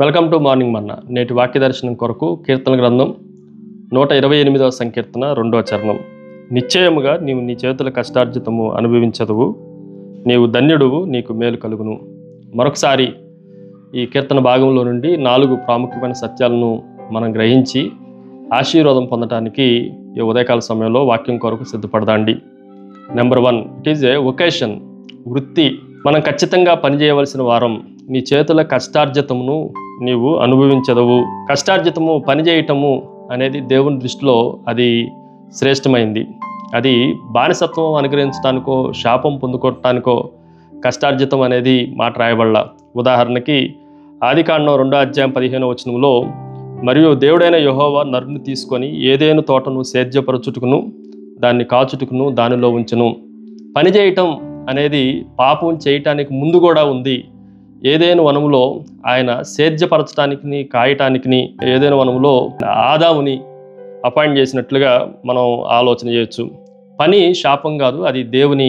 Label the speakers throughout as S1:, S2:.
S1: Welcome to morning మన్నా. నేటి వాక్య దర్శనం కొరకు కీర్తన గ్రంథం 128వ సంకీర్తన 2వ చరణం. నిశ్చయముగా నీవు నీ చేతుల కష్టార్జితము అనుభవించదువు, నీవు ధన్యుడువు, నీకు మేలు కలుగును. మరొకసారి ఈ కీర్తన భాగంలో నుండి 4 ప్రాముఖ్యమైన సత్యాలను మనం గ్రహించి ఆశీర్వాదం పొందడానికి ఈ ఉదయకాల సమయంలో వాక్యం కొరకు సిద్ధపడదాండి. Number 1, it is a vocation, వృత్తి. మనం ఖచ్చితంగా పనిచేయవలసిన వారం. నీ చేతుల కష్టార్జితమును నీవు అనుభవించదవు. కష్టార్జితము, పనిచేయటము అనేది దేవుని దృష్టిలో అది శ్రేష్టమైంది. అది బానిసత్వం అనుగ్రహించడానికో శాపం పొందుకోవటానికో కష్టార్జితం అనేది మాట రాయబడలా. ఉదాహరణకి ఆదికాండం 2వ అధ్యాయం 15వ వచనంలో, మరియు దేవుడైన యెహోవా నరుని తీసుకొని ఏదేను తోటను సేద్యపరచుటకును దాన్ని కాచుటకును దానిలో ఉంచును. పనిచేయటం అనేది పాపం చేయటానికి ముందు కూడా ఉంది. ఏదేను వనములో ఆయన సేద్యపరచడానికి, కాయటానికి ఏదేను వనములో ఆదాముని అపాయింట్ చేసినట్లుగా మనం ఆలోచన చేయొచ్చు. పని శాపం కాదు, అది దేవుని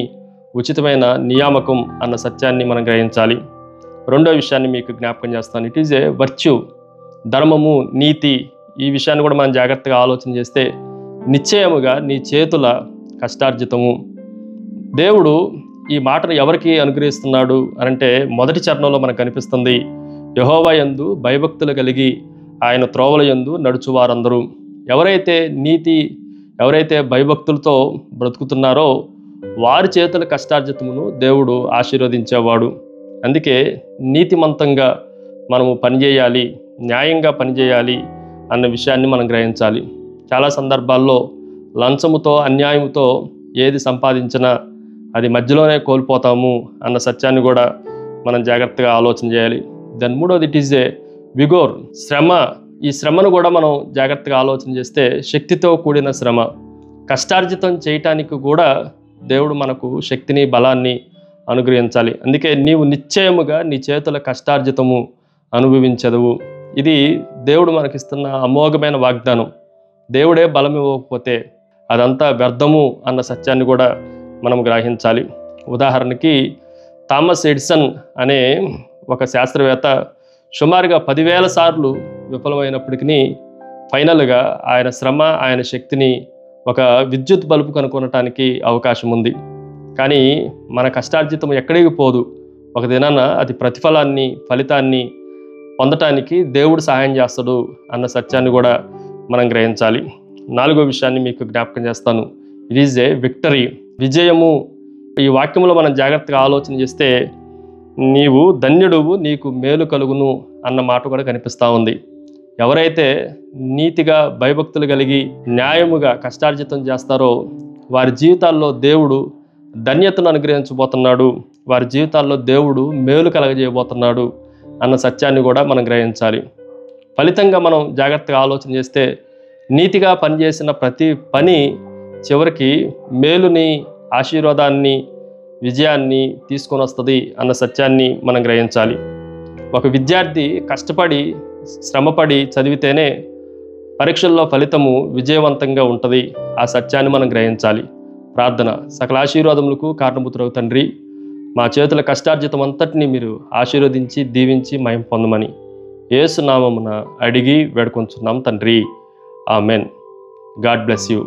S1: ఉచితమైన నియామకం అన్న సత్యాన్ని మనం గ్రహించాలి. రెండో విషయాన్ని మీకు జ్ఞాపకం చేస్తాను. ఇట్ ఈజ్ ఏ వర్చ్యూ, ధర్మము, నీతి. ఈ విషయాన్ని కూడా మనం జాగ్రత్తగా ఆలోచన చేస్తే, నిశ్చయముగా నీ చేతుల కష్టార్జితము. దేవుడు ఈ మాటను ఎవరికి అనుగ్రహిస్తున్నాడు అంటే, మొదటి చరణంలో మనకు కనిపిస్తుంది, యెహోవా యందు భయభక్తులు కలిగి ఆయన త్రోవల యందు నడుచువారందరూ. ఎవరైతే భయభక్తులతో బ్రతుకుతున్నారో వారి చేతుల కష్టార్జితమును దేవుడు ఆశీర్వదించేవాడు. అందుకే నీతిమంతంగా మనము పనిచేయాలి, న్యాయంగా పనిచేయాలి అన్న విషయాన్ని మనం గ్రహించాలి. చాలా సందర్భాల్లో లంచముతో, అన్యాయముతో ఏది సంపాదించినా అది మధ్యలోనే కోల్పోతాము అన్న సత్యాన్ని కూడా మనం జాగ్రత్తగా ఆలోచన చేయాలి. దాని మూడోది, ఇట్ ఈజ్ ఏ విగోర్, శ్రమ. ఈ శ్రమను కూడా మనం జాగ్రత్తగా ఆలోచన చేస్తే, శక్తితో కూడిన శ్రమ. కష్టార్జితం చేయటానికి కూడా దేవుడు మనకు శక్తిని, బలాన్ని అనుగ్రహించాలి. అందుకే నీవు నిశ్చయముగా నీ చేతుల కష్టార్జితము అనుభవించదువు. ఇది దేవుడు మనకిస్తున్న అమోఘమైన వాగ్దానం. దేవుడే బలం ఇవ్వకపోతే అదంతా వ్యర్థము అన్న సత్యాన్ని కూడా మనం గ్రహించాలి. ఉదాహరణకి థామస్ ఎడిసన్ అనే ఒక శాస్త్రవేత్త సుమారుగా 10,000 సార్లు విఫలమైనప్పటికీ ఫైనల్గా ఆయన శ్రమ, ఆయన శక్తిని ఒక విద్యుత్ బల్బు కనుక్కొనటానికి అవకాశం ఉంది. కానీ మన కష్టార్జితం ఎక్కడికి పోదు. ఒక దినాన అది ప్రతిఫలాన్ని, ఫలితాన్ని పొందటానికి దేవుడు సహాయం చేస్తాడు అన్న సత్యాన్ని కూడా మనం గ్రహించాలి. 4వ విషయాన్ని మీకు జ్ఞాపకం చేస్తాను. ఇట్ ఈజ్ ఏ విక్టరీ, విజయము. ఈ వాక్యంలో మనం జాగ్రత్తగా ఆలోచన చేస్తే, నీవు ధన్యుడువు, నీకు మేలు కలుగును అన్న మాట కూడా కనిపిస్తూ ఉంది. ఎవరైతే నీతిగా, భయభక్తులు కలిగి, న్యాయముగా కష్టార్జితం చేస్తారో వారి జీవితాల్లో దేవుడు ధన్యతను అనుగ్రహించబోతున్నాడు, వారి జీవితాల్లో దేవుడు మేలు కలగజేయబోతున్నాడు అన్న సత్యాన్ని కూడా మనం గ్రహించాలి. ఫలితంగా మనం జాగ్రత్తగా ఆలోచన చేస్తే, నీతిగా పనిచేసిన ప్రతి పని చివరికి మేలుని, ఆశీర్వాదాన్ని, విజయాన్ని తీసుకొని వస్తుంది అన్న సత్యాన్ని మనం గ్రహించాలి. ఒక విద్యార్థి కష్టపడి, శ్రమపడి చదివితేనే పరీక్షల్లో ఫలితము విజయవంతంగా ఉంటుంది. ఆ సత్యాన్ని మనం గ్రహించాలి. ప్రార్థన. సకల ఆశీర్వాదములకు కారణభూతుడగు తండ్రి, మా చేతుల కష్టార్జితం అంతటినీ మీరు ఆశీర్వదించి, దీవించి మహిమ పొందమని యేసు నామమున అడిగి వేడుకొంచున్నాం తండ్రి. ఆమెన్. God bless you.